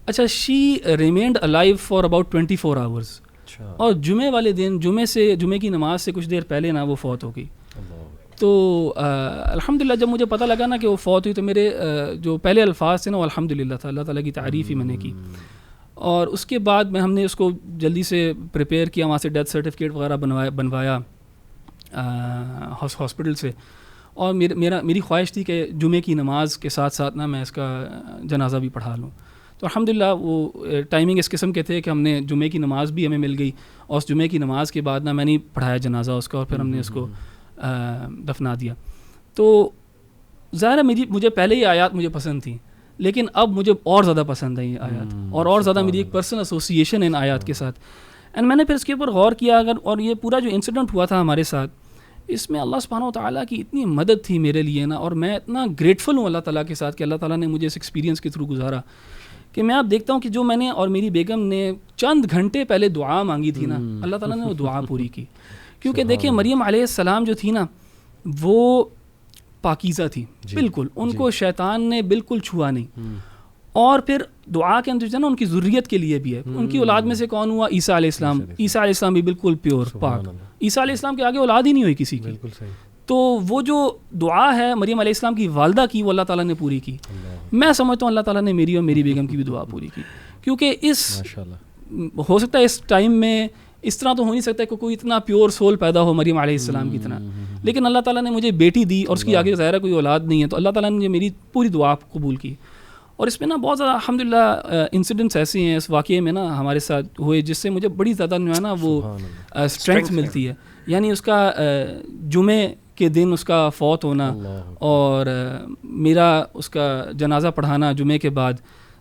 اچھا she remained alive for about 24 hours, اور جمعے والے دن جمعے کی نماز سے کچھ دیر پہلے نا وہ فوت ہو گئی. تو الحمدللہ جب مجھے پتہ لگا نا کہ وہ فوت ہوئی تو میرے جو پہلے الفاظ تھے نا وہ الحمدللہ تھا, اللہ تعالیٰ کی تعریف ہی میں نے کی. اور اس کے بعد میں ہم نے اس کو جلدی سے پریپیئر کیا, وہاں سے ڈیتھ سرٹیفکیٹ وغیرہ بنوایا ہاسپٹل سے. اور میری خواہش تھی کہ جمعے کی نماز کے ساتھ ساتھ نا میں اس کا جنازہ بھی پڑھا لوں. تو الحمدللہ وہ ٹائمنگ اس قسم کے تھے کہ ہم نے جمعے کی نماز بھی ہمیں مل گئی, اور اس جمعے کی نماز کے بعد نا میں نے پڑھایا جنازہ اس کا, اور پھر ہم نے اس کو دفنا دیا. تو ظاہر ہے مجھے پہلے یہ آیات مجھے پسند تھیں, لیکن اب مجھے اور زیادہ پسند ہے یہ آیات, اور زیادہ میری ایک پرسنل ایسوسیشن ہے ان آیات کے ساتھ. اینڈ میں نے پھر اس کے اوپر غور کیا اور یہ پورا جو انسیڈنٹ ہوا تھا ہمارے ساتھ, اس میں اللہ سبحانہ و تعالیٰ کی اتنی مدد تھی میرے لیے نا, اور میں اتنا گریٹفل ہوں اللہ تعالیٰ کے ساتھ کہ اللہ تعالیٰ نے مجھے اس ایکسپیرینس کے تھرو گزارا, کہ میں اب دیکھتا ہوں کہ جو میں نے اور میری بیگم نے چند گھنٹے پہلے دعا مانگی تھی نا, اللہ تعالیٰ نے وہ دعا پوری کی. کیونکہ دیکھیں مریم علیہ السلام جو تھی نا وہ پاکیزہ تھی بالکل, ان کو شیطان نے بالکل چھوا نہیں. اور پھر دعا کے اندر جو ہے نا ان کی ذریت کے لیے بھی ہے. ان کی اولاد میں سے کون ہوا؟ عیسیٰ علیہ السلام. عیسیٰ علیہ السلام بھی بالکل پیور پاک, عیسیٰ علیہ السلام کے آگے اولاد ہی نہیں ہوئی کسی کی. تو وہ جو دعا ہے مریم علیہ السلام کی والدہ کی, وہ اللہ تعالیٰ نے پوری کی. میں سمجھتا ہوں اللہ تعالیٰ نے میری اور میری بیگم کی بھی دعا پوری کی, کیونکہ ہو سکتا ہے اس ٹائم میں اس طرح تو ہو نہیں سکتا کہ کوئی اتنا پیور سول پیدا ہو مریم علیہ السلام کی طرح, لیکن اللہ تعالیٰ نے مجھے بیٹی دی اور اس کی آگے ظاہر کوئی اولاد نہیں ہے, تو اللہ تعالیٰ نے میری پوری دعا قبول کی. اور اس میں نا بہت زیادہ الحمدللہ انسیڈنٹس ایسے ہیں اس واقعے میں نا ہمارے ساتھ ہوئے جس سے مجھے بڑی زیادہ جو ہے نا وہ اسٹرینتھ ملتی ہے. یعنی اس کا جمعے کے دن اس کا فوت ہونا اور میرا اس کا جنازہ پڑھانا جمعے کے بعد,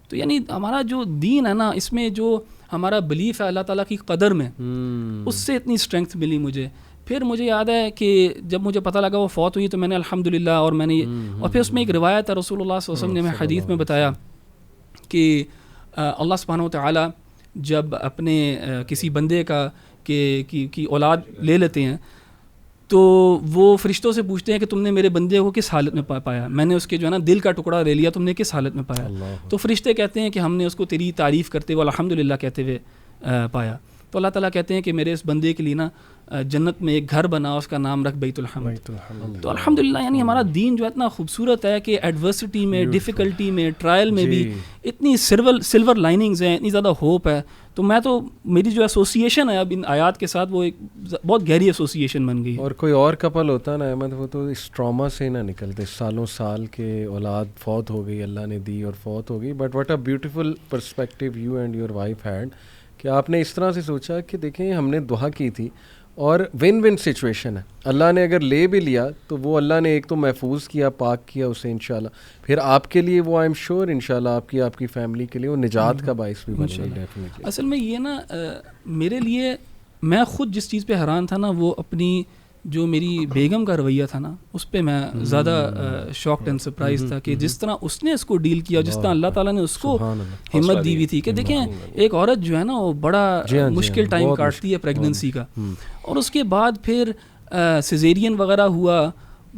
تو یعنی ہمارا جو دین ہے نا اس میں جو ہمارا بلیف ہے اللہ تعالیٰ کی قدر میں, اس سے اتنی اسٹرینتھ ملی مجھے. پھر مجھے یاد ہے کہ جب مجھے پتہ لگا وہ فوت ہوئی تو میں نے الحمدللہ, اور میں نے اور پھر اس میں ایک روایت ہے رسول اللہ صلی اللہ علیہ وسلم نے ہمیں حدیث میں بتایا کہ اللہ سبحانہ و تعالیٰ جب اپنے کسی بندے کا کی اولاد لے لیتے ہیں تو وہ فرشتوں سے پوچھتے ہیں کہ تم نے میرے بندے کو کس حالت میں پایا, میں نے اس کے جو ہے نا دل کا ٹکڑا لے لیا, تم نے کس حالت میں پایا؟ تو فرشتے کہتے ہیں کہ ہم نے اس کو تیری تعریف کرتے ہوئے الحمدللہ کہتے ہوئے پایا. تو اللہ تعالیٰ کہتے ہیں کہ میرے اس بندے کے لیے نا جنت میں ایک گھر بنا, اس کا نام رکھ بیت الحمد. تو الحمدللہ یعنی ہمارا دین جو اتنا خوبصورت ہے کہ ایڈورسٹی میں, ڈیفیکلٹی میں, ٹرائل میں بھی اتنی سلور لائننگز ہیں, اتنی زیادہ ہوپ ہے. تو میں تو میری جو ایسوسیشن ہے اب ان آیات کے ساتھ وہ ایک بہت گہری ایسوسیشن بن گئی. اور کوئی اور کپل ہوتا نا احمد, وہ تو اس ٹراما سے نہ نکلتے, سالوں سال کے اولاد فوت ہو گئی, اللہ نے دی اور فوت ہو گئی. But what a beautiful perspective you and your wife had, کہ آپ نے اس طرح سے سوچا کہ دیکھیں ہم نے دعا کی تھی اور ون ون سچویشن ہے. اللہ نے اگر لے بھی لیا تو وہ اللہ نے ایک تو محفوظ کیا, پاک کیا اسے انشاءاللہ, پھر آپ کے لیے وہ آئی ایم شیور انشاءاللہ آپ کی فیملی کے لیے وہ نجات کا باعث بھی بنے گا. اصل میں یہ نا میرے لیے, میں خود جس چیز پہ حیران تھا نا وہ اپنی جو میری بیگم کا رویہ تھا نا, اس پہ میں زیادہ شاکڈ اینڈ سرپرائز تھا کہ جس طرح اس نے اس کو ڈیل کیا, جس طرح اللہ تعالیٰ نے اس کو ہمت دی ہوئی تھی. کہ دیکھیں ایک عورت جو ہے نا وہ بڑا مشکل ٹائم کاٹتی ہے پریگننسی کا, اور اس کے بعد پھر سیزیرین وغیرہ ہوا,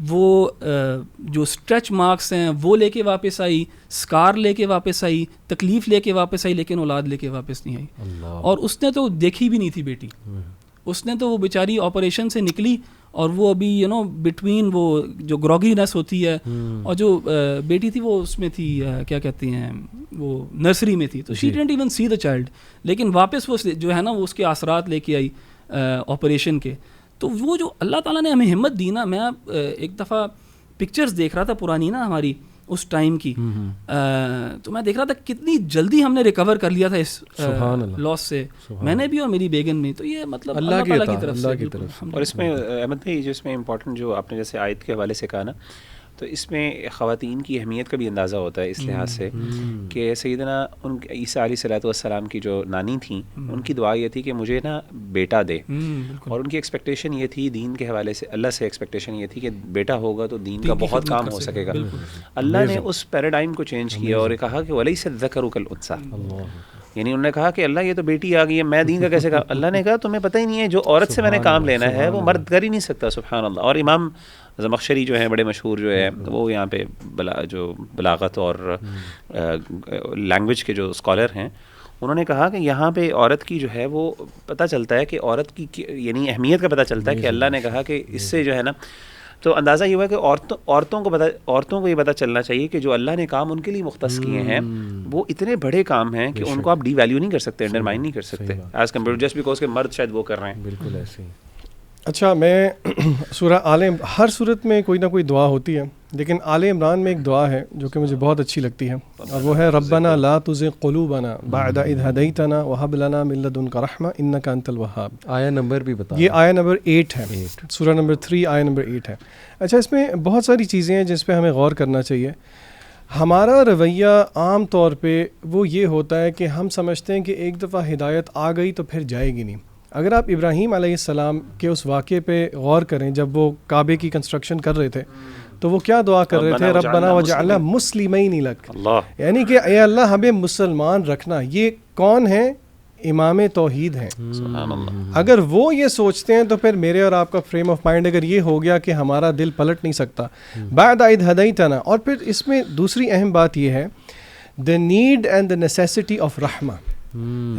وہ جو اسٹریچ مارکس ہیں وہ لے کے واپس آئی, اسکار لے کے واپس آئی, تکلیف لے کے واپس آئی, لیکن اولاد لے کے واپس نہیں آئی. اور اس نے تو دیکھی بھی نہیں تھی بیٹی, اس نے تو وہ بیچاری آپریشن سے نکلی اور وہ ابھی بٹوین وہ جو گروگینس ہوتی ہے, اور جو بیٹی تھی وہ اس میں تھی کیا کہتے ہیں وہ نرسری میں تھی, تو she didn't even see the child, لیکن واپس وہ جو ہے نا وہ اس کے اثرات لے کے آئی آپریشن کے. تو وہ جو اللہ تعالیٰ نے ہمیں ہمت دی نا, میں ایک دفعہ پکچرز دیکھ رہا تھا پرانی نا ہماری اس ٹائم کی, تو میں دیکھ رہا تھا کتنی جلدی ہم نے ریکور کر لیا تھا اس لاس سے, میں نے بھی اور میری بیگم نے. تو یہ مطلب اللہ تعالیٰ کی طرف سے. اور اس میں احمد بھائی جو اس میں امپورٹنٹ جو آپ نے جیسے آیت کے حوالے سے کہا نا, تو اس میں خواتین کی اہمیت کا بھی اندازہ ہوتا ہے اس لحاظ سے کہ سیدنا عیسیٰ علیہ الصلوۃ والسلام کی جو نانی تھیں, ان کی دعا یہ تھی کہ مجھے نا بیٹا دے, اور ان کی ایکسپیکٹیشن یہ تھی دین کے حوالے سے, اللہ سے ایکسپیکٹیشن یہ تھی کہ بیٹا ہوگا تو دین کا بہت کام ہو سکے گا. اللہ نے اس پیراڈائم کو چینج کیا اور کہا کہ وَلَيْسَ الذَّكَرُ كَالْأُنثىٰ, یعنی انہوں نے کہا کہ اللہ یہ تو بیٹی آ گئی ہے, میں دین کا کیسے کام. اللہ نے کہا تمہیں پتہ ہی نہیں ہے, جو عورت سے میں نے کام لینا ہے وہ مرد کر ہی نہیں سکتا. سبحان اللہ. اور امام زمخشری جو ہیں بڑے مشہور جو ہے, وہ یہاں پہ جو بلاغت اور لینگویج کے جو اسکالر ہیں, انہوں نے کہا کہ یہاں پہ عورت کی جو ہے وہ پتہ چلتا ہے کہ عورت کی یعنی اہمیت کا پتہ چلتا ہے کہ اللہ نے کہا کہ اس سے جو ہے نا, تو اندازہ یہ ہوا کہ عورتوں کو یہ پتہ چلنا چاہیے کہ جو اللہ نے کام ان کے لیے مختص کیے ہیں وہ اتنے بڑے کام ہیں کہ ان کو آپ ڈی ویلیو نہیں کر سکتے, انڈرمائن نہیں کر سکتے ایز کمپیئر جسٹ بیکاز کہ مرد شاید وہ کر رہے ہیں. بالکل ایسے ہی. اچھا, میں سورہ ہر صورت میں کوئی نہ کوئی دعا ہوتی ہے, لیکن آل عمران میں ایک دعا ہے جو کہ مجھے بہت اچھی لگتی ہے, اور وہ ہے ربنا لا تزغ قلوبنا بعد اذ ہدیتنا وہب لنا من لدنک رحمہ انک انت الوہاب. آیا نمبر بھی بتا. یہ آیا نمبر 8 ہے, سورہ نمبر 3 آیا نمبر 8 ہے. اچھا, اس میں بہت ساری چیزیں ہیں جس پہ ہمیں غور کرنا چاہیے. ہمارا رویہ عام طور پہ وہ یہ ہوتا ہے کہ ہم سمجھتے ہیں کہ ایک دفعہ ہدایت آ گئی تو پھر جائے گی نہیں. اگر آپ ابراہیم علیہ السلام کے اس واقعے پہ غور کریں, جب وہ کعبے کی کنسٹرکشن کر رہے تھے تو وہ کیا دعا کر رہے تھے, ربنا وجعلنا مسلمین لک, یعنی کہ اے اللہ ہمیں مسلمان رکھنا. یہ کون ہیں؟ امام توحید ہیں. اگر وہ یہ سوچتے ہیں تو پھر میرے اور آپ کا فریم آف مائنڈ اگر یہ ہو گیا کہ ہمارا دل پلٹ نہیں سکتا. بعد اذ ہدیتنا, اور پھر اس میں دوسری اہم بات یہ ہے the need and the necessity of رحمہ.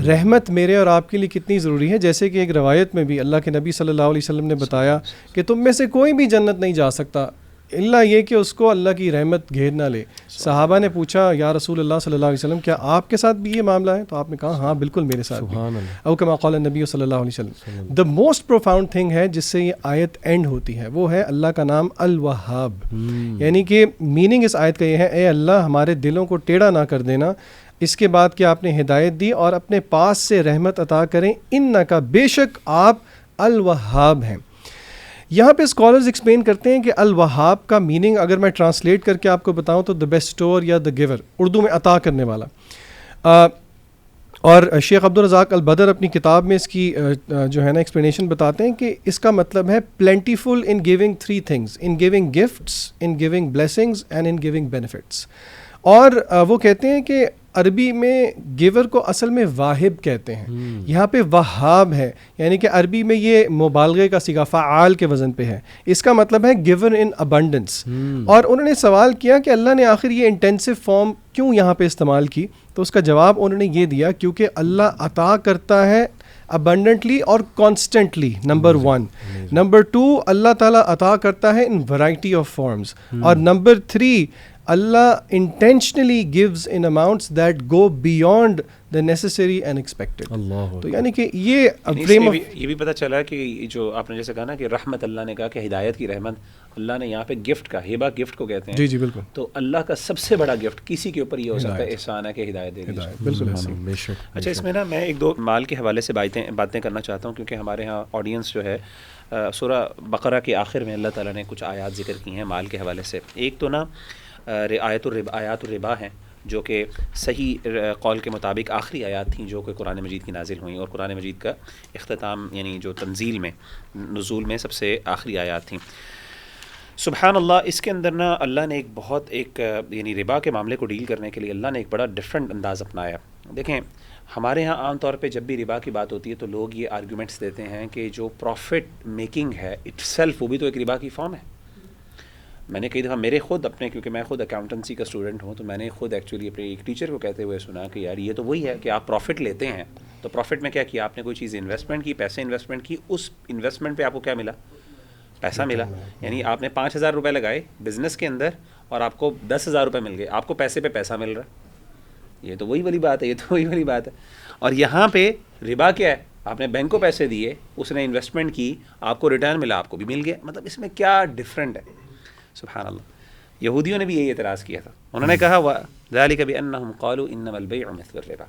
رحمت میرے اور آپ کے لیے کتنی ضروری ہے. جیسے کہ ایک روایت میں بھی اللہ کے نبی صلی اللہ علیہ وسلم نے بتایا کہ تم میں سے کوئی بھی جنت نہیں جا سکتا الا یہ کہ اس کو اللہ کی رحمت گھیر نہ لے. صحابہ نے پوچھا یا رسول اللہ صلی اللہ علیہ وسلم کیا آپ کے ساتھ بھی یہ معاملہ ہے؟ تو آپ نے کہا ہاں بالکل میرے ساتھ بھی. او کما قال النبی صلی اللہ علیہ وسلم. دا موسٹ پروفاؤنڈ تھنگ ہے جس سے یہ آیت اینڈ ہوتی ہے وہ ہے اللہ کا نام الوہاب. یعنی کہ میننگ اس آیت کا یہ ہے اے اللہ ہمارے دلوں کو ٹیڑھا نہ کر دینا. اس کے بعد کہ آپ نے ہدایت دی اور اپنے پاس سے رحمت عطا کریں, انکا بے شک آپ الوہاب ہیں. یہاں پہ اسکالرز ایکسپلین کرتے ہیں کہ الوہاب کا میننگ اگر میں ٹرانسلیٹ کر کے آپ کو بتاؤں تو دا بیسٹور یا دا گیور, اردو میں عطا کرنے والا. اور شیخ عبدالرزاق البدر اپنی کتاب میں اس کی جو ہے نا ایکسپلینیشن بتاتے ہیں کہ اس کا مطلب ہے plentiful in giving 3 things, in giving gifts, in giving blessings and in giving benefits. اور وہ کہتے ہیں کہ عربی میں گیور کو اصل میں واہب کہتے ہیں, یہاں پہ وہاب ہے, یعنی کہ عربی میں یہ مبالغے کا صیغہ فعال کے وزن پہ ہے. اس کا مطلب ہے گیور ان ابنڈنس. اور انہوں نے سوال کیا کہ اللہ نے آخر یہ انٹینسو فارم کیوں یہاں پہ استعمال کی, تو اس کا جواب انہوں نے یہ دیا کیونکہ اللہ عطا کرتا ہے abundantly اور constantly, نمبر 1. نمبر 2, اللہ تعالیٰ عطا کرتا ہے in variety of forms. اور number 3, Allah intentionally gives in amounts that go beyond the necessary and expected. تو یعنی کہ یہ یہ بھی پتہ چلا کہ جو آپ نے جیسے کہا نا کہ رحمت، اللہ نے کہا کہ ہدایت کی رحمت، اللہ نے یہاں پہ گفٹ کا، ہیبا گفٹ کو کہتے ہیں. جی جی بالکل. تو اللہ کا سب سے بڑا گفٹ کسی کے اوپر یہ ہو سکتا ہے احسان ہے کہ ہدایت دے دی. بالکل. اچھا اس میں نا میں ایک دو مال کے حوالے سے باتیں کرنا چاہتا ہوں، کیونکہ ہمارے ہاں آڈینس جو ہے سورہ بقرہ کے آخر میں اللہ تعالیٰ نے کچھ آیات ذکر کی ہیں مال کے حوالے سے. ایک تو نا آیات الربا ہیں، جو کہ صحیح قول کے مطابق آخری آیات تھیں جو کہ قرآن مجید کی نازل ہوئیں، اور قرآن مجید کا اختتام یعنی جو تنزیل میں نزول میں سب سے آخری آیات تھیں. سبحان اللہ، اس کے اندر نا اللہ نے ایک یعنی ربا کے معاملے کو ڈیل کرنے کے لیے اللہ نے ایک بڑا ڈفرینٹ انداز اپنایا. دیکھیں ہمارے ہاں عام طور پہ جب بھی ربا کی بات ہوتی ہے تو لوگ یہ آرگومنٹس دیتے ہیں کہ جو پروفٹ میکنگ ہے اٹ سیلف وہ بھی تو ایک ربا کی فارم ہے. میں نے کئی دفعہ میرے خود اپنے، کیونکہ میں خود اکاؤنٹنسی کا اسٹوڈنٹ ہوں، تو میں نے خود ایکچولی اپنے ایک ٹیچر کو کہتے ہوئے سنا کہ یار یہ تو وہی ہے کہ آپ پروفٹ لیتے ہیں، تو پروفٹ میں کیا کیا آپ نے؟ کوئی چیز انویسٹمنٹ کی، پیسے انویسٹمنٹ کی، اس انویسٹمنٹ پہ آپ کو کیا ملا؟ پیسہ ملا. یعنی آپ نے 5,000 روپے لگائے بزنس کے اندر اور آپ کو 10,000 روپے مل گئے، آپ کو پیسے پہ پیسہ مل رہا ہے. یہ تو وہی والی بات ہے، یہ تو وہی والی بات ہے. اور یہاں پہ ربا کیا ہے؟ آپ نے بینک کو پیسے دیے، اس نے انویسٹمنٹ کی، آپ کو ریٹرن ملا، آپ کو بھی مل گیا. مطلب اس میں کیا ڈفرینٹ ہے؟ سبحان اللہ. یہودیوں نے بھی یہی اعتراض کیا تھا. انہوں نے کہا ذالک بانہم قالوا انما البیع مثل الربا.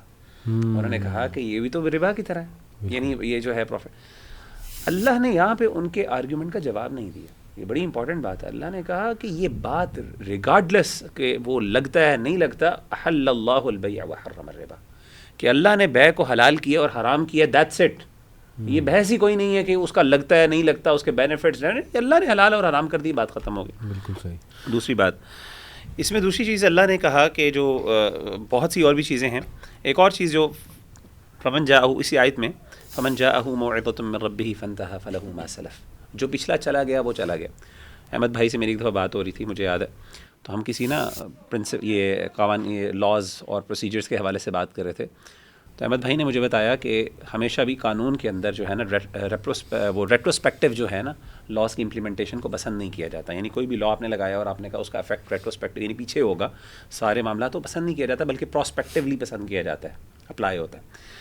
انہوں نے کہا کہ یہ بھی تو ربا کی طرح ہے، یعنی یہ جو ہے پروفٹ. اللہ نے یہاں پہ ان کے آرگیومنٹ کا جواب نہیں دیا. یہ بڑی امپورٹنٹ بات ہے. اللہ نے کہا کہ یہ بات ریگارڈلیس کہ وہ لگتا ہے نہیں لگتا، احل اللہ البیع وحرم الربا، کہ اللہ نے بیع کو حلال کیا اور حرام کیا، دیٹس اٹ. یہ بحث ہی کوئی نہیں ہے کہ اس کا لگتا ہے نہیں لگتا، اس کے بینیفٹس ہیں، اللہ نے حلال اور حرام کر دی، بات ختم ہو گئی. بالکل صحیح. دوسری بات اس میں، دوسری چیز اللہ نے کہا کہ جو بہت سی اور بھی چیزیں ہیں. ایک اور چیز جو فمن جاءہ، اسی آیت میں فمن جاءہ موعظۃ من ربہ فانتہی فلہ ما سلف، جو پچھلا چلا گیا وہ چلا گیا. احمد بھائی سے میری ایک دفعہ بات ہو رہی تھی، مجھے یاد ہے، تو ہم کسی نا یہ قوانین، لاز اور پروسیجرز کے حوالے سے بات کر رہے تھے. تو احمد بھائی نے مجھے بتایا کہ ہمیشہ بھی قانون کے اندر جو ہے نا وہ ریٹروسپیکٹیو جو ہے نا لاس کی امپلیمنٹیشن کو پسند نہیں کیا جاتا. یعنی کوئی بھی لا آپ نے لگایا اور آپ نے کہا اس کا افیکٹ ریٹروسپیکٹیو یعنی پیچھے ہوگا، سارے معاملات تو پسند نہیں کیا جاتا، بلکہ پراسپیکٹیولی پسند کیا جاتا ہے، اپلائی ہوتا ہے.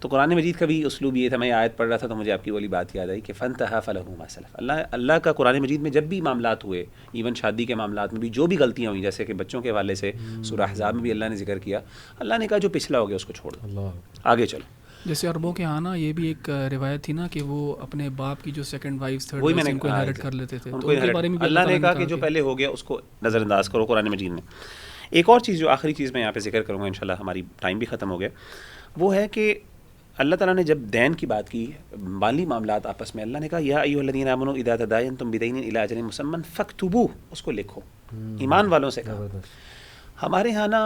تو قرآن مجید کا بھی اسلوب یہ تھا. میں آیت پڑھ رہا تھا تو مجھے آپ کی والی بات یاد آئی کہ فانتہی فلہ ما سلف. اللہ کا قرآن مجید میں جب بھی معاملات ہوئے، ایون شادی کے معاملات میں بھی جو بھی غلطیاں ہوئیں، جیسے کہ بچوں کے حوالے سے سورہ احزاب میں بھی اللہ نے ذکر کیا، اللہ نے کہا جو پچھلا ہو گیا اس کو چھوڑ دو، آگے چلو. جیسے عربوں کے ہاں نا یہ بھی ایک روایت تھی نا کہ وہ اپنے باپ کی جو سیکنڈ وائف تھرڈ وائف ان کو انہیرٹ کر لیتے تھے، تو ان کے بارے میں اللہ نے کہا کہ جو پہلے ہو گیا اس کو نظر انداز کرو قرآن مجید میں. ایک اور چیز جو آخری چیز میں یہاں پہ ذکر کروں گا، انشاءاللہ ہماری ٹائم بھی ختم ہو گیا، وہ ہے کہ اللہ تعالیٰ نے جب دین کی بات کی، مالی معاملات آپس میں، اللہ نے کہا یا ایھا الذین آمنوا اذا تداینتم بدین الی اجل مسمى فاکتبوہ، اس کو لکھو. ایمان والوں سے کہا. ہمارے ہاں نا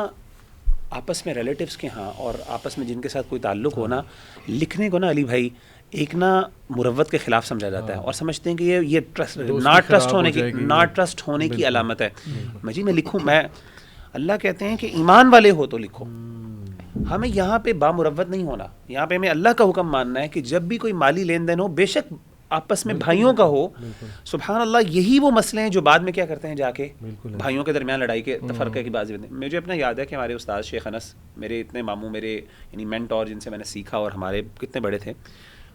آپس میں ریلیٹیوز کے ہاں اور آپس میں جن کے ساتھ کوئی تعلق ہو نا، لکھنے کو نا علی بھائی ایک نا مروت کے خلاف سمجھا جاتا ہے، اور سمجھتے ہیں کہ یہ ناٹ ٹرسٹ ہونے کی علامت ہے. میں لکھوں، میں اللہ کہتے ہیں کہ ایمان والے ہو تو لکھو. ہمیں یہاں پہ بامروت نہیں ہونا، یہاں پہ ہمیں اللہ کا حکم ماننا ہے کہ جب بھی کوئی مالی لین دین ہو، بے شک آپس میں بھائیوں کا ہو. سبحان اللہ، یہی وہ مسئلے ہیں جو بعد میں کیا کرتے ہیں، جا کے بھائیوں کے درمیان لڑائی کے تفرقے کی بازی بنتے ہیں. مجھے اپنا یاد ہے کہ ہمارے استاد شیخ انس، میرے اتنے ماموں، میرے یعنی مینٹور جن سے میں نے سیکھا اور ہمارے کتنے بڑے تھے.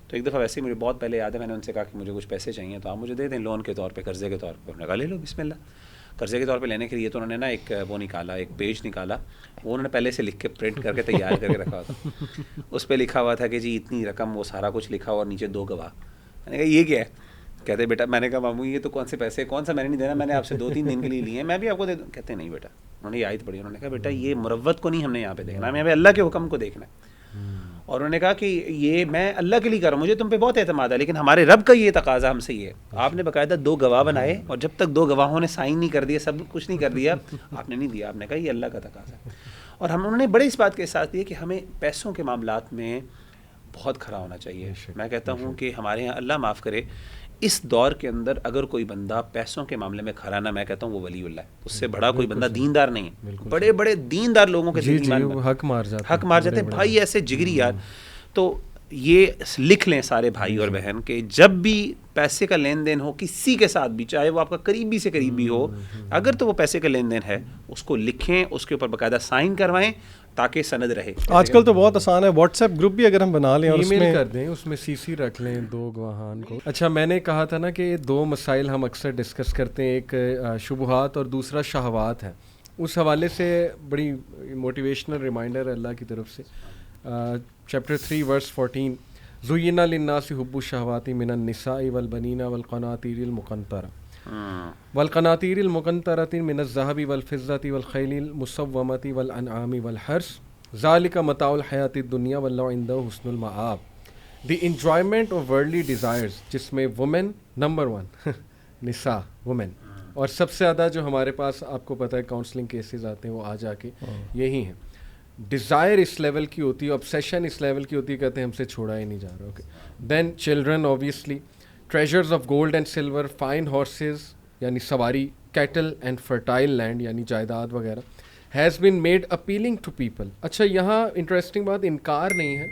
تو ایک دفعہ ویسے ہی مجھے بہت پہلے یاد ہے، میں نے ان سے کہا کہ مجھے کچھ پیسے چاہیے تو آپ مجھے دے دیں لون کے طور پہ، قرضے کے طور پہ. انہوں نے کہا لے لو بسم اللہ. قرضے کے طور پہ لینے کے لیے تو انہوں نے نا ایک وہ نکالا، ایک پیج نکالا، وہ انہوں نے پہلے سے لکھ کے پرنٹ کر کے تیار کر کے رکھا ہوا تھا. اس پہ لکھا ہوا تھا کہ جی اتنی رقم، وہ سارا کچھ لکھا ہوا اور نیچے 2 گواہ. میں نے کہا یہ کیا ہے؟ کہتے بیٹا، میں نے کہا ماموں یہ تو کون سے پیسے، کون سا میں نے نہیں دینا، میں نے آپ سے 2-3 دن کے لیے لیے ہیں، میں بھی آپ کو دے دوں. کہتے نہیں بیٹا. انہوں نے یہ آیت پڑھی، انہوں نے کہا بیٹا یہ مروت کو نہیں ہم نے یہاں پہ دیکھنا، ہمیں یہاں پہ اللہ کے حکم کو دیکھنا ہے. اور انہوں نے کہا کہ یہ میں اللہ کے لیے کر رہا ہوں، مجھے تم پہ بہت اعتماد ہے، لیکن ہمارے رب کا یہ تقاضا ہم سے یہ ہے. آپ نے باقاعدہ 2 گواہ بنائے اور جب تک 2 گواہوں نے سائن نہیں کر دیا، سب کچھ نہیں کر دیا، آپ نے نہیں دیا. آپ نے کہا یہ اللہ کا تقاضا ہے. اور انہوں نے بڑے اس بات کے ساتھ دیا کہ ہمیں پیسوں کے معاملات میں بہت کھرا ہونا چاہیے. میں کہتا ہوں کہ ہمارے یہاں اللہ معاف کرے، اس دور کے اندر اگر کوئی بندہ پیسوں کے معاملے میں کھرا نہ، میں کہتا ہوں وہ ولی اللہ ہے. اس سے بڑا کوئی بندہ دیندار نہیں ہے. بڑے بڑے دیندار لوگوں کے حق مار جاتے ہیں بھائی، ایسے جگری یار. تو یہ لکھ لیں سارے بھائی اور بہن کہ جب بھی پیسے کا لین دین ہو کسی کے ساتھ بھی، چاہے وہ آپ کا قریبی سے قریبی ہو، اگر تو وہ پیسے کا لین دین ہے اس کو لکھیں، اس کے اوپر باقاعدہ سائن کروائیں تاکہ سند رہے. آج کل تو بہت آسان ہے، واٹس ایپ گروپ بھی اگر ہم بنا لیں اور ای اس میل میں کر دیں، اس میں سی سی رکھ لیں 2 گواہان کو. اچھا میں نے کہا تھا نا کہ 2 مسائل ہم اکثر ڈسکس کرتے ہیں، ایک شبہات اور دوسرا شہوات ہے. اس حوالے سے بڑی موٹیویشنل ریمائنڈر ہے اللہ کی طرف سے. چیپٹر 3 ورس 14 زُيِّنَ لِلنَّاسِ حُبُّ الشَّهَوَاتِ مِنَ النِّسَاءِ وَالْبَنِينَ وَالْقَنَاطِيرِ الْمُقَنطَرَةِ وَالْقَنَاطِيرِ الْمُقَنطَرَةِ مِنَ الذَّهَبِ وَالْفِضَّةِ وَالْخَيْلِ الْمُسَوَّمَةِ وَالْأَنْعَامِ وَالْحَرْثِ ذَلِكَ مَتَاعُ الْحَيَاةِ الدُّنْيَا وَاللَّهُ عِندَهُ حُسْنُ الْمَآبِ. دی انجوائمنٹ آف ورلڈلی ڈیزائرز، جس میں وومن نمبر 1 نساء وومن، اور سب سے زیادہ جو ہمارے پاس آپ کو پتہ ہے کاؤنسلنگ کیسز آتے ہیں وہ آ جا کے یہی ہیں. ڈیزائر اس لیول کی ہوتی ہے، obsession اس لیول کی ہوتی ہے، کہتے ہیں ہم سے چھوڑا ہی نہیں جا رہا. Okay then children obviously treasures of gold and silver, fine horses یعنی سواری، cattle and fertile land یعنی جائیداد وغیرہ has been made appealing to people. اچھا یہاں انٹرسٹنگ بات، انکار نہیں ہے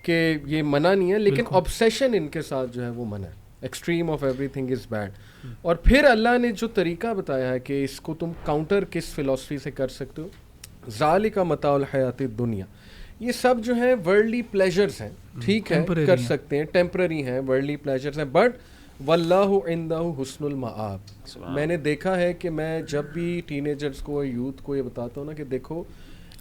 کہ یہ منع نہیں ہے، لیکن obsession ان کے ساتھ جو ہے وہ منع ہے. Extreme of every thing is bad. اور پھر اللہ نے جو طریقہ بتایا ہے کہ اس کو تم کاؤنٹر کس فلاسفی سے کر سکتے ہو، ذالک متاع الحیات الدنیا. یہ سب جو ہیں ورلڈلی پلیجرز ہیں، ٹھیک ہے کر سکتے ہیں، ٹیمپرری ہیں، ورلڈلی پلیجرز ہیں، بٹ واللہ عندہ حسن المآب. میں نے دیکھا ہے کہ میں جب بھی ٹین ایجرز کو، یوتھ کو یہ بتاتا ہوں نا کہ دیکھو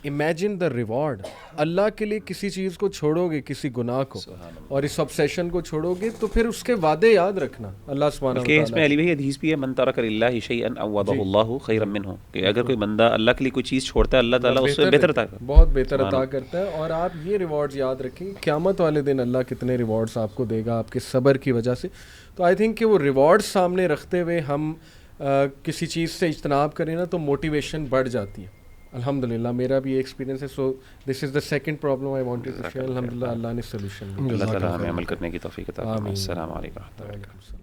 امیجن دا ریوارڈ، اللہ کے لیے کسی چیز کو چھوڑو گے، کسی گناہ کو، اور اس obsession کو چھوڑو گے تو پھر اس کے وعدے یاد رکھنا اللہ سبحانہ کہ اس میں علی بھائی حدیث بھی ہے، من ترک للہ شیئا عوضہ اللہ خیرا منہ، کہ اگر کوئی بندہ اللہ کے لیے کوئی چیز چھوڑتا ہے اللہ تعالیٰ اس سے بہتر عطا کرتا ہے، بہت بہتر عطا کرتا ہے. اور آپ یہ ریوارڈز یاد رکھیں، قیامت والے دن اللہ کتنے ریوارڈز آپ کو دے گا آپ کے صبر کی وجہ سے. تو آئی تھنک کہ وہ ریوارڈ سامنے رکھتے ہوئے ہم کسی چیز سے اجتناب کریں نا تو موٹیویشن بڑھ جاتی ہے. الحمدللہ میرا بھی ایکسپیرینس ہے. So this is the second problem I wanted to share. الحمدللہ اللہ نے سولوشن. اللہ تعالیٰ ہمیں عمل کرنے کی توفیق عطا فرمائے. السلام علیکم.